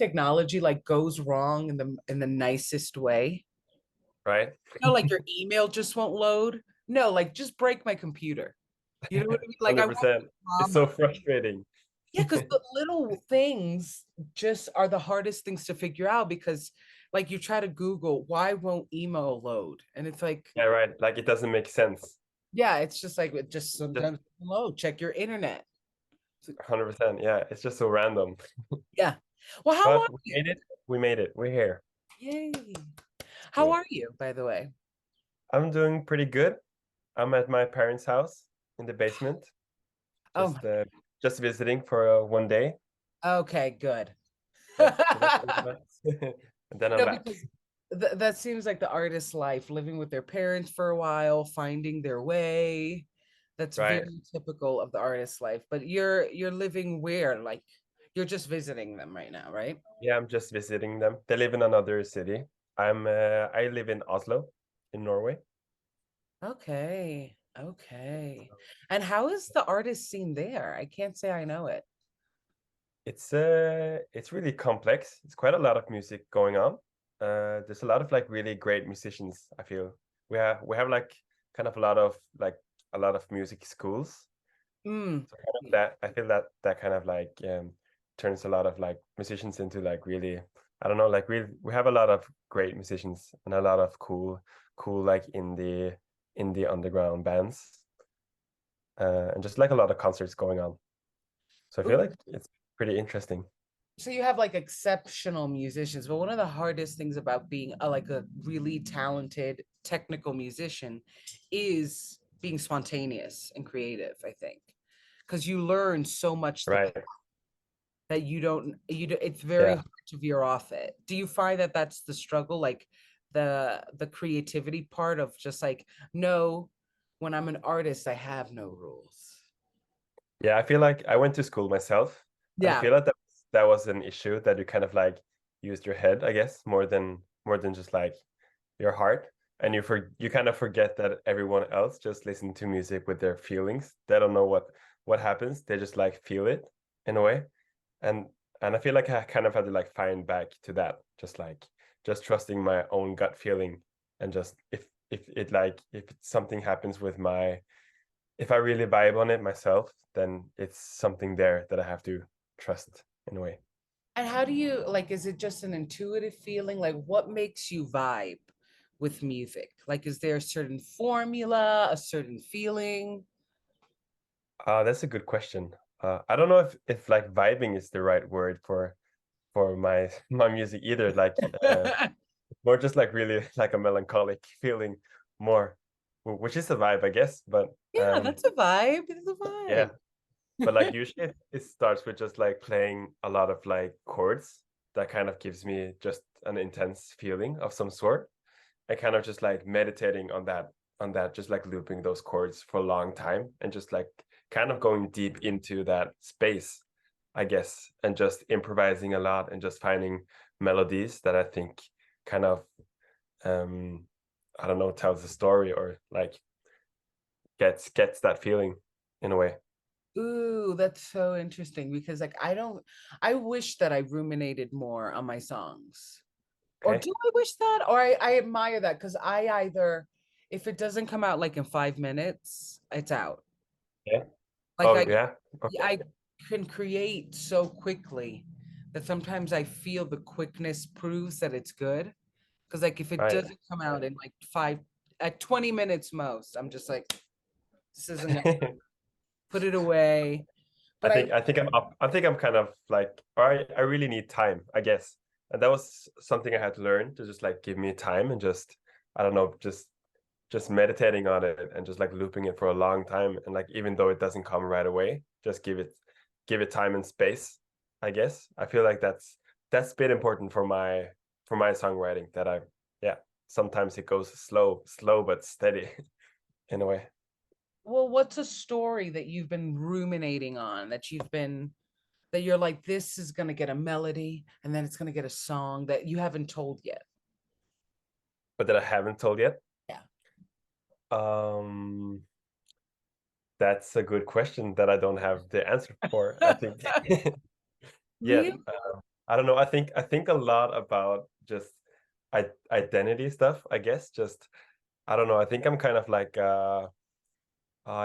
when technology like goes wrong in the nicest way? right? No, like your email just won't load. No, like just break my computer. You know what I mean? Like I want 100%. It's so drama. frustrating. Yeah, because the little things just are the hardest things to figure out because like you try to Google why won't email load? And it's like, Yeah, right. Like it doesn't make sense. yeah, it's just like it just Just sometimes load. Check your internet. 100%. Yeah, it's just so random. Yeah. Well, how But are we you? made it. We made it. We're here. Yay. How Good. are you, by the way? I'm doing pretty good. I'm at my parents' house in the basement, Oh, just uh, just visiting for 1 day. okay, good. Yeah, so that's really nice. And then I'm No, back. because that seems like the artist's life, living with their parents for a while, finding their way. That's Right. very typical of the artist's life. But you're living where? Like you're just visiting them right now, right? Yeah, I'm just visiting them. They live in another city. I live in Oslo, in Norway. Okay. Okay. And how is the artist scene there? I can't say I know it. It's really complex. It's quite a lot of music going on. There's a lot of like really great musicians, I feel. We have like kind of a lot of music schools. Mm. So kind of that I feel that that kind of like turns a lot of like musicians into like really, I don't know, like we have a lot of great musicians and a lot of cool like indie underground bands, and just like a lot of concerts going on. So I feel Ooh. like it's pretty interesting. So you have like exceptional musicians, but one of the hardest things about being like a really talented technical musician is being spontaneous and creative, I think. Because you learn so much Right. that you do, it's very Yeah. hard to veer off it. Do you find that that's the struggle, like the creativity part of just like, no, when I'm an artist, I have no rules. Yeah, I feel like I went to school myself, and I Yeah. feel like that was an issue that you kind of like used your head, I guess, more than just like your heart. And you kind of forget that everyone else just listen to music with their feelings. They don't know what happens. They just like feel it in a way. And and I feel like I kind of had to like find back to that, just trusting my own gut feeling, and just if something happens with my, if I really vibe on it myself, then it's something there that I have to trust in a way. And how do you like, is it just an intuitive feeling? Like, what makes you vibe with music? Like, is there a certain formula, a certain feeling? That's a good question. I don't know if like vibing is the right word for my my music either. Like more just like really like a melancholic feeling more, which is a vibe, I guess. But Yeah, that's a vibe. It's a vibe. yeah, but like usually it starts with just like playing a lot of like chords that kind of gives me just an intense feeling of some sort. I kind of just like meditating on that, just like looping those chords for a long time and just like kind of going deep into that space, I guess, and just improvising a lot and just finding melodies that I think kind of um I don't know, tells a story or like gets that feeling in a way. Ooh, that's so interesting because like I wish that I ruminated more on my songs. Or Okay. do I wish that? Or I admire that because I either if it doesn't come out like in 5 minutes, it's out. Yeah. Like Oh yeah. Okay. I can create so quickly that sometimes I feel the quickness proves that it's good. Because like if it Right. doesn't come out in like at 20 minutes most, I'm just like, this isn't gonna put it away. I But I think I think I'm up. I think I'm kind of like, all right, I really need time, I guess. And that was something I had to learn, to just like give me time and just, I don't know, just meditating on it and just like looping it for a long time. And like even though it doesn't come right away, just give it time and space, I guess. I feel like that's been important for my songwriting, that I, yeah, sometimes it goes slow but steady in a way. well, what's a story that you've been ruminating on that you're like, this is gonna get a melody and then it's gonna get a song that you haven't told yet? But that I haven't told yet. Yeah. Um That's a good question that I don't have the answer for, I think. Really? Yet. I don't know. I think a lot about just identity stuff, I guess. Just I don't know. I think I'm kind of like I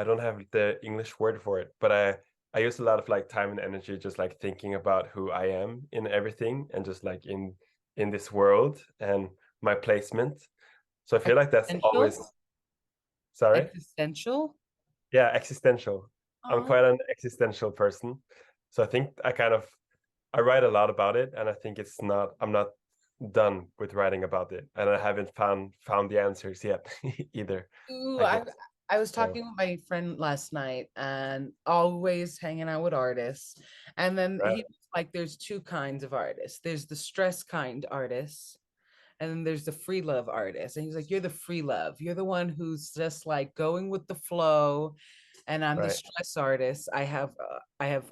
don't have the English word for it, but I use a lot of like time and energy just like thinking about who I am in everything and just like in this world and my placement. So I feel like that's always Existential? sorry. Existential? Yeah, existential. I'm Oh, quite an existential person. So I think I write a lot about it, and I think I'm not done with writing about it, and I haven't found the answers yet either, ooh, I guess. I was So talking with my friend last night and always hanging out with artists. And then right, he was like, there's two kinds of artists. There's the stress kind artists, and then there's the free love artist. And he's like, you're the free love. You're the one who's just like going with the flow. And I'm the right. stress artist. I have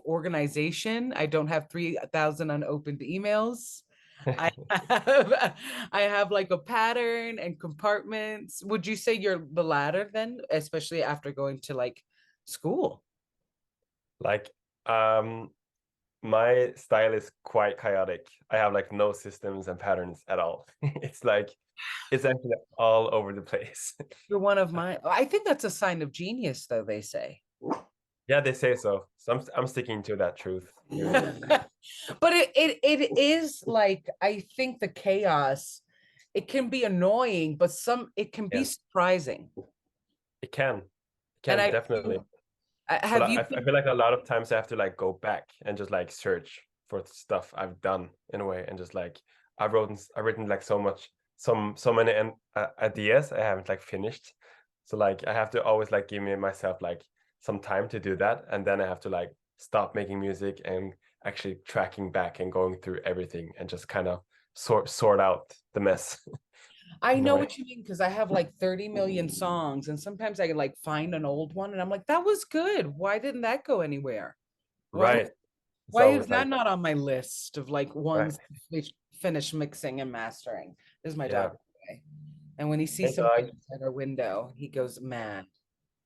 organization. I don't have 3,000 unopened emails. I have I have like a pattern and compartments. Would you say you're the latter then, especially after going to like school? Like my style is quite chaotic. I have like no systems and patterns at all. It's like it's actually all over the place. You're one of my, I think that's a sign of genius, though, they say. Yeah, they say so. So I'm sticking to that truth, really. But it is like, I think the chaos, it can be annoying, but it can be Yeah, surprising. it can. It And can definitely. But have you I feel like a lot of times I have to like go back and just like search for stuff I've done in a way, and just like I've written like so many ideas I haven't like finished. So like I have to always like give me myself like some time to do that, and then I have to like stop making music and actually tracking back and going through everything and just kind of sort out the mess I in a know way. what you mean because I have like 30 million songs, and sometimes I like find an old one and I'm like, that was good. Why didn't that go anywhere? Why Right. It's why is always like that not on my list of like right. ones to finish mixing and mastering? This is my Yeah. dog. And when he Hey sees somebody dog. outside our window, he goes mad.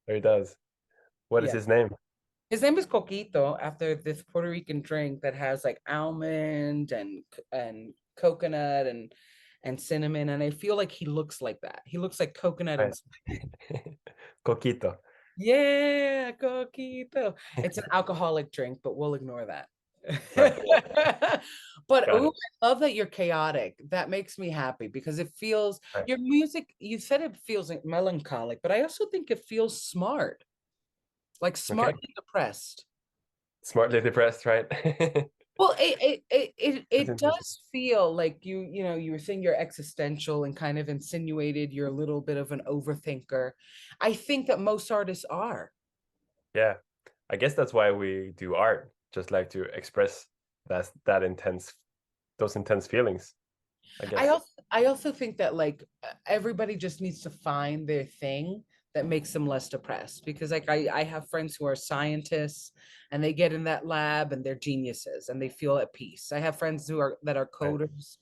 There he does. What is Yeah. his name? His name is Coquito after this Puerto Rican drink that has like almond and coconut and cinnamon. And I feel like he looks like that. He looks like coconut Right. and Coquito. yeah, Coquito. It's an alcoholic drink, but we'll ignore that. Right. But Got oh, it. I love that you're chaotic. That makes me happy because it feels Right. your music, you said it feels like melancholic, but I also think it feels smart, like Okay. smartly depressed. Smartly depressed, right? Well, That's it interesting. does feel like you know, you were saying you're existential and kind of insinuated you're a little bit of an overthinker. I think that most artists are. Yeah. I guess that's why we do art, just like to express that intense those intense feelings, I guess. I also think that like everybody just needs to find their thing that makes them less depressed because like I have friends who are scientists and they get in that lab and they're geniuses and they feel at peace. I have friends who are that are Right. coders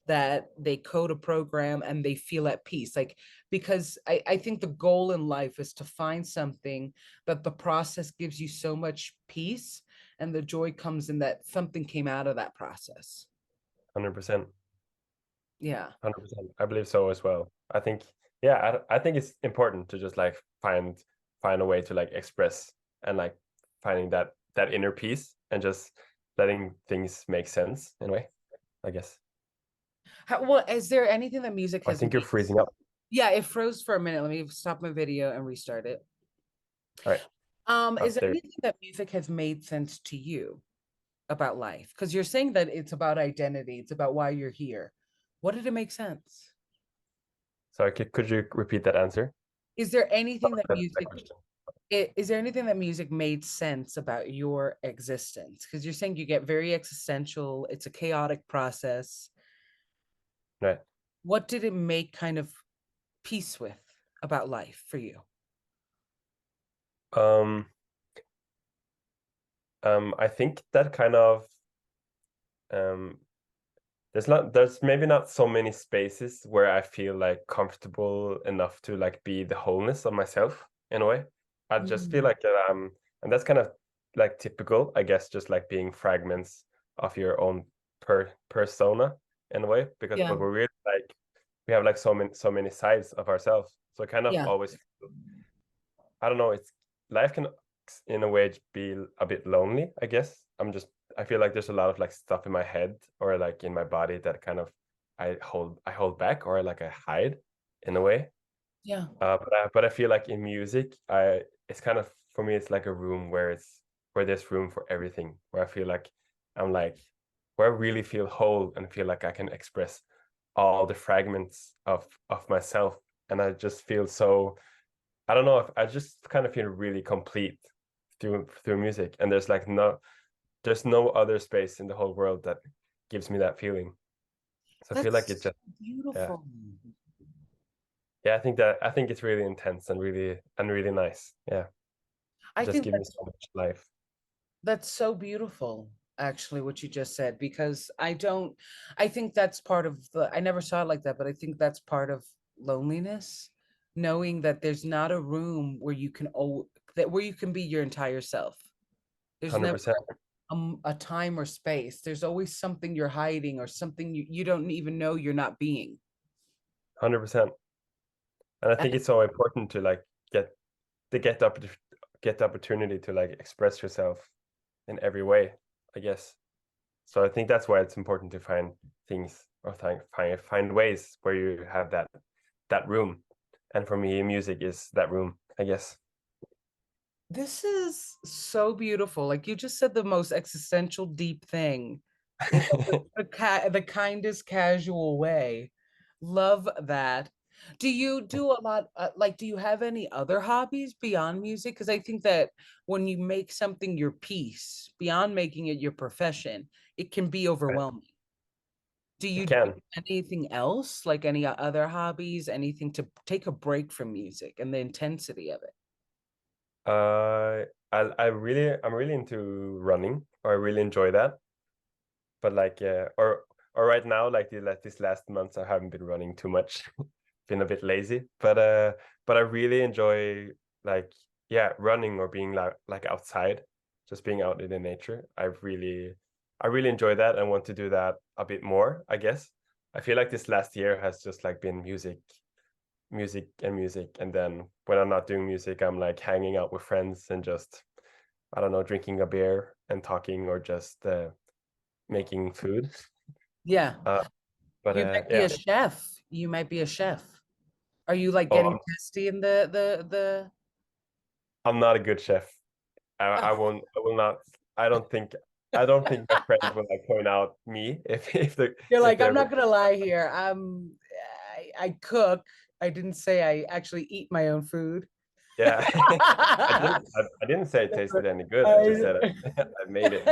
that they code a program and they feel at peace. Like because I think the goal in life is to find something that the process gives you so much peace and the joy comes in that something came out of that process. 100%. Yeah. 100%. I believe so as well. I think, yeah, I think it's important to just like find a way to like express and like finding that inner peace and just letting things make sense in a way, I guess. Well, is there anything that music I has think you're made? freezing up. Yeah, it froze for a minute. Let me stop my video and restart it. All right. Is there There. anything that music has made sense to you about life? Because you're saying that it's about identity, it's about why you're here. What did it make sense? Sorry, could you repeat that answer? Is there anything that That question. is there anything that music made sense about your existence? Because you're saying you get very existential, it's a chaotic process. Right. What did it make kind of peace with about life for you? Um, I think that kind of um there's maybe not so many spaces where I feel like comfortable enough to like be the wholeness of myself in a way. I just feel Mm. like and that's kind of like typical, I guess, just like being fragments of your own persona in a way, because Yeah. but we're really like we have like so many sides of ourselves. So kind of Yeah. always, I don't know, it's life can in a way be a bit lonely, I guess. I feel like there's a lot of like stuff in my head or like in my body that kind of I hold back or like I hide in a way. Yeah. But I feel like in music, it's kind of for me it's like a room where there's room for everything. Where I feel like I'm like where I really feel whole and feel like I can express all the fragments of myself, and I just feel so. I don't know if I just kind of feel really complete through music, and there's no other space in the whole world that gives me that feeling. So I feel like it That's just yeah. beautiful. Yeah, I think it's really intense and really nice. Yeah. I Just think give me so much life. that's so beautiful, actually, what you just said, because I think that's part of I never saw it like that, but I think that's part of loneliness, knowing that there's not a room where you can, where you can be your entire self. There's never 100%. a time or space. There's always something you're hiding or something you don't even know you're not being. 100%. And I And think it's so important to like get get the get the opportunity to like express yourself in every way, I guess. So I think that's why it's important to find things or find ways where you have that room. And for me, music is that room, I guess. this is so beautiful. Like you just said the most existential, deep thing in the kindest casual way. Love that. Do you do a lot, like, do you have any other hobbies beyond music? Because I think that when you make something your piece, beyond making it your profession, it can be overwhelming. Do It you do can. anything else, like any other hobbies, anything to take a break from music and the intensity of it? I'm really into running, or I really enjoy that. But like or right now, like this last month, I haven't been running too much. Been a bit lazy, but I really enjoy like yeah, running or being like outside, just being out in the nature. I really enjoy that and want to do that a bit more, I guess. I feel like this last year has just like been music, and then when I'm not doing music, I'm like hanging out with friends and just I don't know, drinking a beer and talking or just making food. Yeah. Uh, but You might be yeah. a chef. You might be a chef. Are you like Oh, getting testy in the I'm not a good chef. oh, I won't. I will not. I don't think. I don't think my friends will like point out me you're if like, I'm they're not gonna lie here. I cook. I didn't say I actually eat my own food. yeah. I didn't say it tasted any good. I just I- said I made it.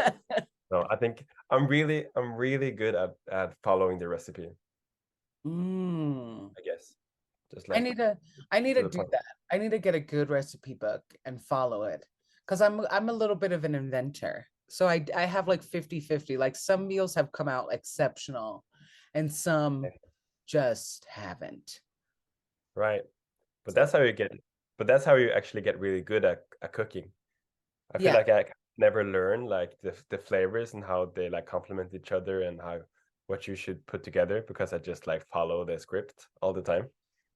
No, I think I'm really good at following the recipe. Mm. I guess just I like need to I need to to the do point. that. I need to get a good recipe book and follow it. Because I'm a little bit of an inventor. So I have like 50-50. Like some meals have come out exceptional and some just haven't. Right. But So that's how you get. But that's how you actually get really good at cooking. I feel yeah, like I never learn like the flavors and how they like complement each other and how what you should put together because I just like follow the script all the time.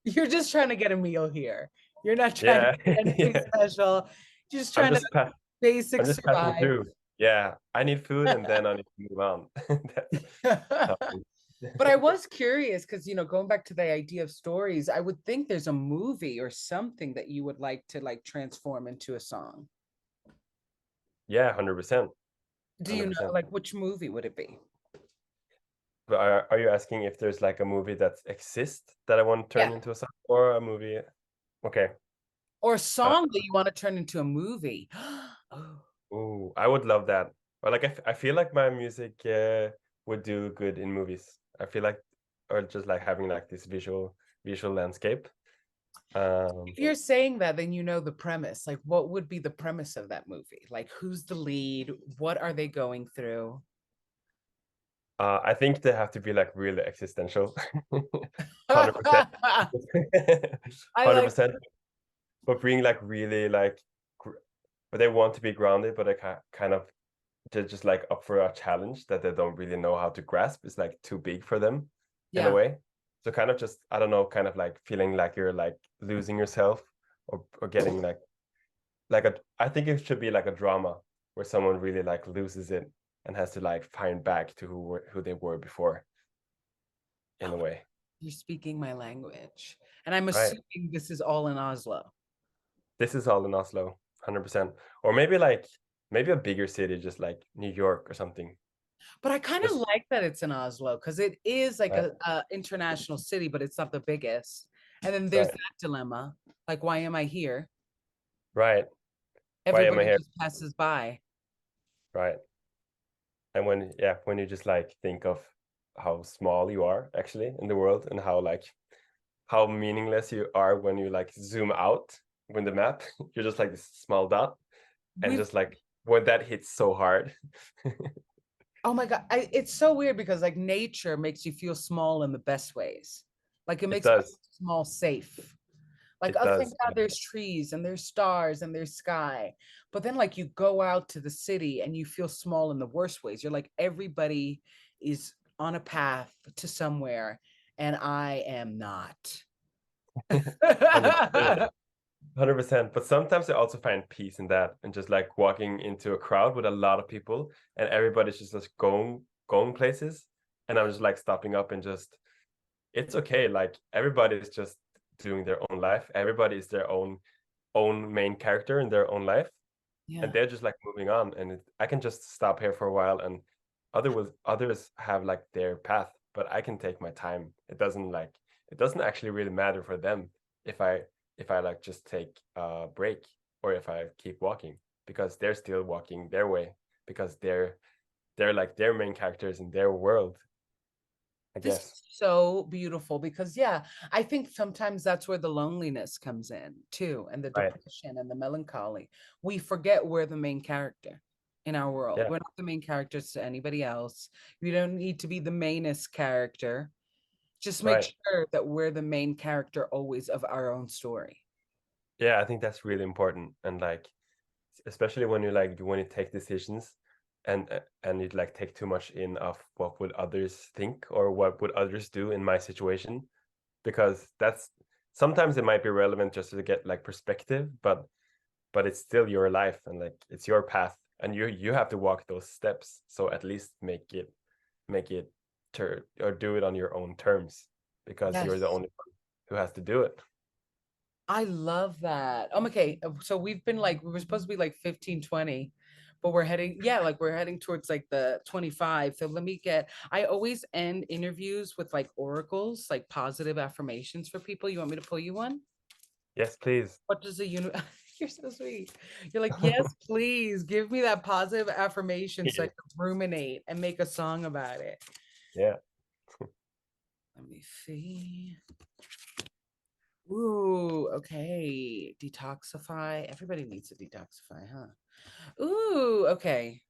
you're just trying to get a meal here. You're not trying to Yeah, do anything yeah. special. Just I'm trying to just pa basic I'm just passing survive. through. Yeah, I need food and then I need to move on. That's how But I was curious because, going back to the idea of stories, I would think there's a movie or something that you would like to like transform into a song. yeah, 100%. Do you know, 100%. like, which movie would it be? But are you asking if there's like a movie that exists that I want to Yeah. turn into a song or a movie? Okay. Or a Uh, song that you want to turn into a movie. Oh, ooh, I would love that. Or like I feel like my music would do good in movies. I feel like or just like having like this visual landscape. Um if you're saying that, then you know the premise. Like, what would be the premise of that movie? Like, who's the lead? What are they going through? I think they have to be like really existential. 100%. I like 100%. But being like really like but they want to be grounded, but they kind of they're just like up for a challenge that they don't really know how to grasp. It's like too big for them in a Yeah. way. So kind of just, I don't know, kind of like feeling like you're like losing yourself, or getting like a, I think it should be like a drama where someone really like loses it and has to like find back to who they were before, in a Oh, way. you're speaking my language. And I'm Right. assuming this is all in Oslo. This is all in Oslo, 100%. Or maybe like, maybe a bigger city, just like New York or something. But I kind of Just like that it's in Oslo because it is like right, a international city, but it's not the biggest. And then there's right, that dilemma. Like, why am I here? right. Why am I Everybody here? just passes by. Right. And when, yeah, when you just like think of how small you are actually in the world, and how like how meaningless you are when you like zoom out with the map, you're just like this small dot, and We've just like when that hits so hard. Oh my God. It's so weird because like nature makes you feel small in the best ways. Like it It makes me feel does. small, safe. Like, It oh, thank does. God there's trees and there's stars and there's sky. But then like you go out to the city and you feel small in the worst ways. You're like, everybody is on a path to somewhere and I am not. 100%. 100%. But sometimes I also find peace in that, and just like walking into a crowd with a lot of people, and everybody's just going places, and I'm just like stopping up and just, it's okay. Like everybody is just doing their own life. Everybody is their own main character in their own life, and Yeah. they're just like moving on. And I can just stop here for a while, and others have like their path, but I can take my time. It doesn't actually really matter for them if I like just take a break, or if I keep walking, because they're still walking their way, because they're like their main characters in their world, I This guess. is so beautiful because, yeah, I think sometimes that's where the loneliness comes in too, and the Right. depression and the melancholy. We forget we're the main character in our world. Yeah. We're not the main characters to anybody else. You don't need to be the mainest character. Just make Right. sure that we're the main character always of our own story. Yeah, I think that's really important. And like, especially when you like when you take decisions, and you like take too much in of what would others think, or what would others do in my situation, because that's, sometimes it might be relevant just to get like perspective, but it's still your life, and like it's your path, and you have to walk those steps. So at least make it or do it on your own terms, because you're the Yes. only one who has to do it. I love that. Okay. So we've been like, we were supposed to be like 15, 20, but we're heading, yeah, like we're heading towards like the 25. So I always end interviews with like oracles, like positive affirmations for people. You want me to pull you one? Yes, please. What does the universe, you're so sweet. You're like, yes, please give me that positive affirmation so I Yeah. can ruminate and make a song about it. Yeah. Let me see. Ooh, okay. Detoxify. Everybody needs to detoxify, huh? Ooh, okay.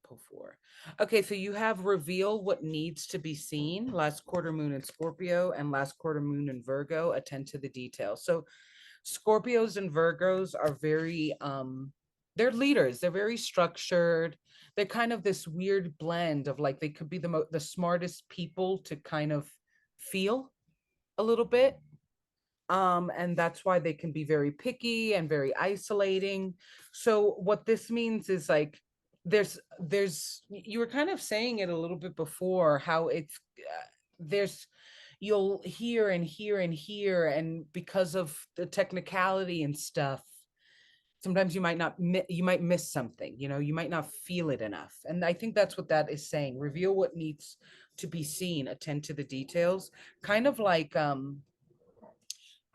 Pull four. Okay, so you have reveal what needs to be seen. Last quarter moon in Scorpio and last quarter moon in Virgo. Attend to the details. So Scorpios and Virgos are very they're leaders. They're very structured. They're kind of this weird blend of like they could be the smartest people to kind of feel a little bit, and that's why they can be very picky and very isolating. So what this means is like there's you were kind of saying it a little bit before how it's there's you'll hear and hear and hear, and because of the technicality and stuff, sometimes you might not you might miss something, you might not feel it enough. And I think that's what that is saying. Reveal what needs to be seen, attend to the details, kind of like how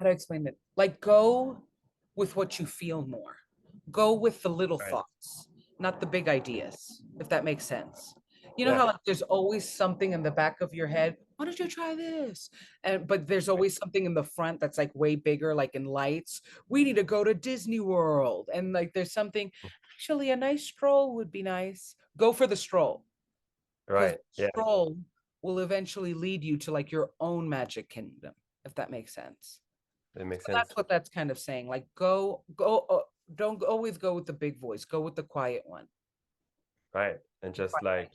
do I explain it? Like go with what you feel more. Go with the little Right. thoughts, not the big ideas, if that makes sense. You know Yeah. how like there's always something in the back of your head. Why don't you try this? And but there's Right. always something in the front that's like way bigger, like in lights. We need to go to Disney World. And like there's something, actually, a nice stroll would be nice. Go for the stroll. Because Right. Yeah. stroll will eventually lead you to like your own magic kingdom, if that makes sense. It makes So sense. that's what that's kind of saying. Like don't always go with the big voice. Go with the quiet one. Right. And just like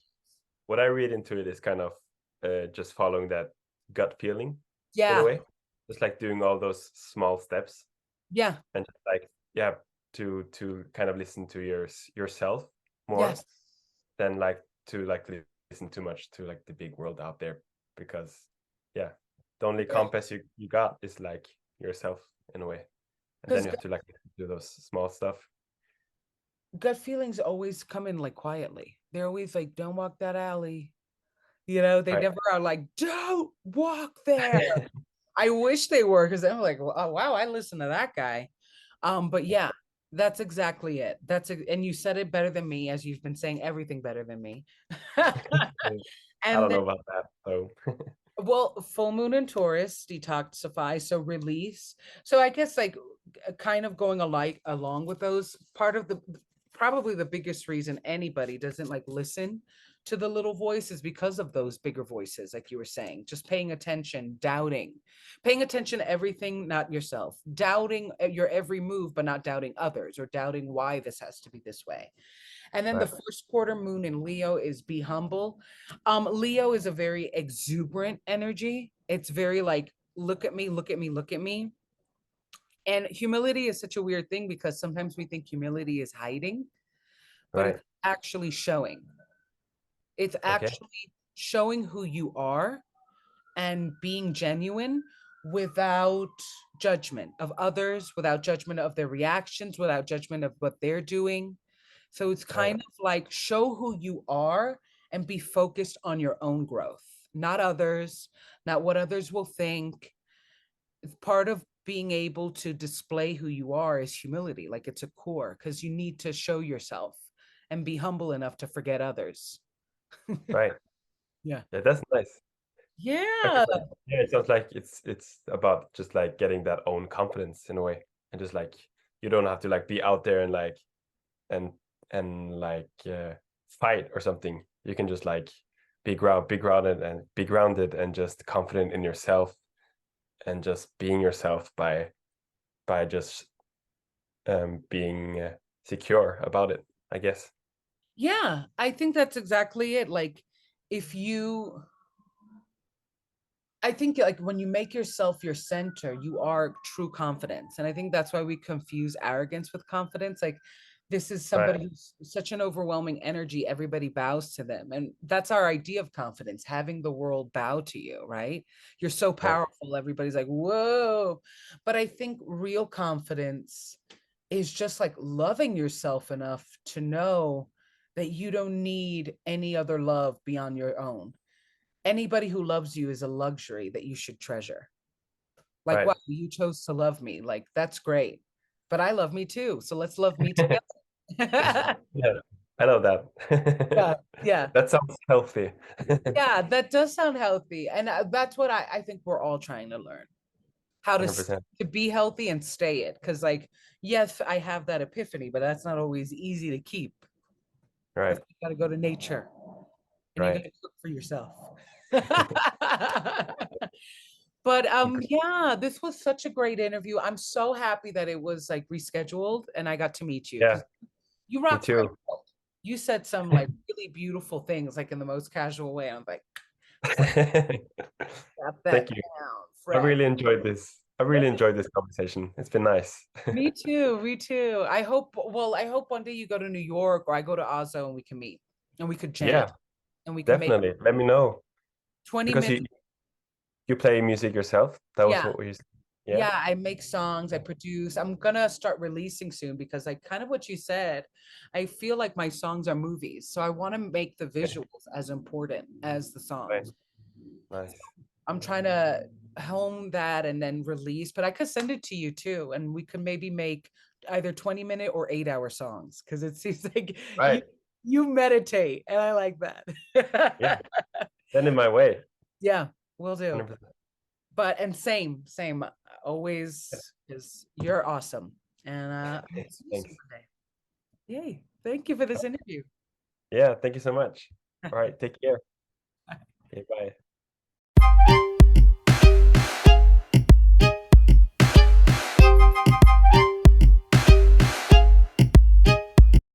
what I read into it is kind of just following that gut feeling in a Yeah. way, just like doing all those small steps Yeah. and just like, yeah, to kind of listen to yourself more Yes. than like to like listen too much to like the big world out there, because yeah, the only Yeah. compass you got is like yourself in a way, and then Because you have to like do those small stuff. gut feelings always come in like quietly. They're always like, don't walk that alley. You know, they Right. never are like, don't walk there. I wish they were, because I'm like, oh, wow, I listen to that guy. But yeah, that's exactly it. And you said it better than me, as you've been saying everything better than me. I And don't then, know about that, so well, full moon in Taurus, detoxify, so release. So I guess like kind of going along with those, part of the probably the biggest reason anybody doesn't like listen to the little voice is because of those bigger voices, like you were saying, just paying attention, doubting, paying attention to everything, not yourself, doubting your every move, but not doubting others, or doubting why this has to be this way. And then the right, first quarter moon in Leo is be humble. Leo is a very exuberant energy. It's very like, look at me, look at me, look at me. And humility is such a weird thing, because sometimes we think humility is hiding, but right. it's actually showing. It's Okay, actually showing who you are and being genuine without judgment of others, without judgment of their reactions, without judgment of what they're doing. So it's right, kind of like, show who you are and be focused on your own growth, not others, not what others will think. It's part of being able to display who you are is humility. Like, it's a core, because you need to show yourself and be humble enough to forget others. right. Yeah. Yeah, that's nice. Yeah. Because like, yeah, it sounds like it's about just like getting that own confidence in a way, and just like you don't have to like be out there and like and like fight or something. You can just like be grounded and just confident in yourself, and just being yourself by just being secure about it, I guess. Yeah. I think that's exactly it. Like, if you, I think like when you make yourself your center, you are true confidence. And I think that's why we confuse arrogance with confidence. Like, this is somebody Right. who's such an overwhelming energy, everybody bows to them. And that's our idea of confidence, having the world bow to you, right? You're so Right. powerful, everybody's like, whoa. But I think real confidence is just like loving yourself enough to know that you don't need any other love beyond your own. Anybody who loves you is a luxury that you should treasure. Like, Right. wow, you chose to love me. Like, that's great. But I love me too. So let's love me together. Yeah, I love Yeah, that. yeah, That sounds healthy. yeah. That does sound healthy, and that's what I think we're all trying to learn, how to 100%. to be healthy and stay it. Because like, yes, I have that epiphany, but that's not always easy to keep. Right. That's, you got to go to nature, and you got Right. to cook for yourself. But 100%. yeah, this was such a great interview. I'm so happy that it was like rescheduled and I got to meet you, Yeah, because you me rocked my too. world. You said some like really beautiful things, like in the most casual way. I'm like, Fred, got that Thank you. down, I Fred. really enjoyed this. I really enjoyed this conversation. It's been nice. Me too, me too. I hope, well, I hope one day you go to New York or I go to Oslo and we can meet and we could jam Yeah, and we can make definitely. Let me know, 20 because minutes. you play music yourself. That was Yeah. what we. Yeah. Yeah, I make songs, I produce. I'm gonna start releasing soon, because like kind of what you said, I feel like my songs are movies. So I want to make the Okay. visuals as important as the Right. songs. Nice. I'm trying to hone that and then release, but I could send it to you too. And we could maybe make either 20-minute or 8-hour songs, because it seems like you Right. you meditate and I like Yeah. that. Send it my way. Yeah, will do. 100%. But and same, always, is you're awesome. And I'll see you Thanks. soon one day. Yay. Thank you for this interview. Yeah. Thank you so much. All right. Take care. Okay. Bye.